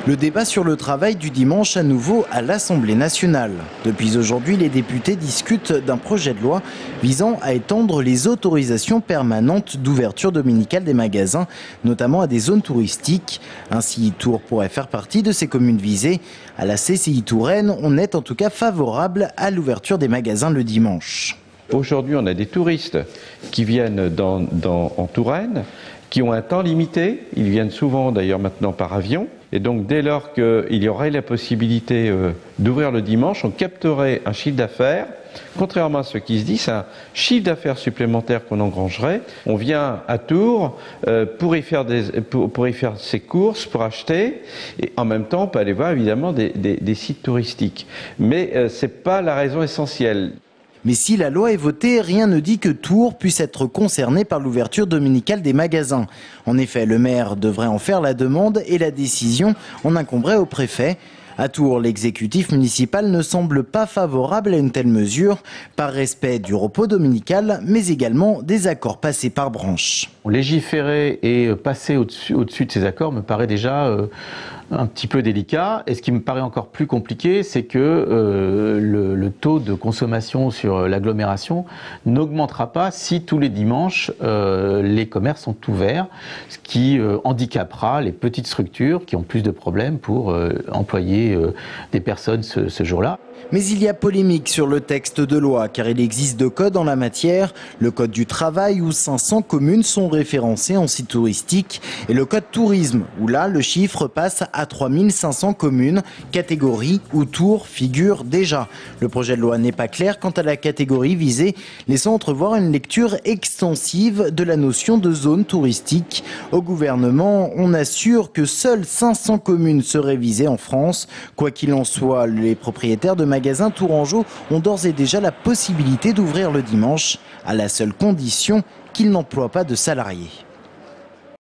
Le débat sur le travail du dimanche à nouveau à l'Assemblée nationale. Depuis aujourd'hui, les députés discutent d'un projet de loi visant à étendre les autorisations permanentes d'ouverture dominicale des magasins, notamment à des zones touristiques. Ainsi, Tours pourrait faire partie de ces communes visées. À la CCI Touraine, on est en tout cas favorable à l'ouverture des magasins le dimanche. Aujourd'hui, on a des touristes qui viennent en Touraine, qui ont un temps limité. Ils viennent souvent d'ailleurs maintenant par avion. Et donc dès lors qu'il y aurait la possibilité d'ouvrir le dimanche, on capterait un chiffre d'affaires. Contrairement à ce qui se dit, c'est un chiffre d'affaires supplémentaire qu'on engrangerait. On vient à Tours pour y faire ses courses, pour acheter, et en même temps on peut aller voir évidemment des sites touristiques. Mais ce n'est pas la raison essentielle. Mais si la loi est votée, rien ne dit que Tours puisse être concerné par l'ouverture dominicale des magasins. En effet, le maire devrait en faire la demande et la décision en incomberait au préfet. À Tours, l'exécutif municipal ne semble pas favorable à une telle mesure, par respect du repos dominical, mais également des accords passés par branche. Légiférer et passer au-dessus de ces accords me paraît déjà un petit peu délicat. Et ce qui me paraît encore plus compliqué, c'est que le taux de consommation sur l'agglomération n'augmentera pas si tous les dimanches les commerces sont ouverts, ce qui handicapera les petites structures qui ont plus de problèmes pour employer des personnes ce jour-là. Mais il y a polémique sur le texte de loi, car il existe deux codes en la matière. Le code du travail, où 500 communes sont référencées en site touristique, et le code tourisme, où là, le chiffre passe à 3500 communes, catégorie où Tours figure déjà. Le projet de loi n'est pas clair quant à la catégorie visée, laissant entrevoir une lecture extensive de la notion de zone touristique. Au gouvernement, on assure que seules 500 communes seraient visées en France. Quoi qu'il en soit, les propriétaires de magasins tourangeaux ont d'ores et déjà la possibilité d'ouvrir le dimanche, à la seule condition qu'ils n'emploient pas de salariés.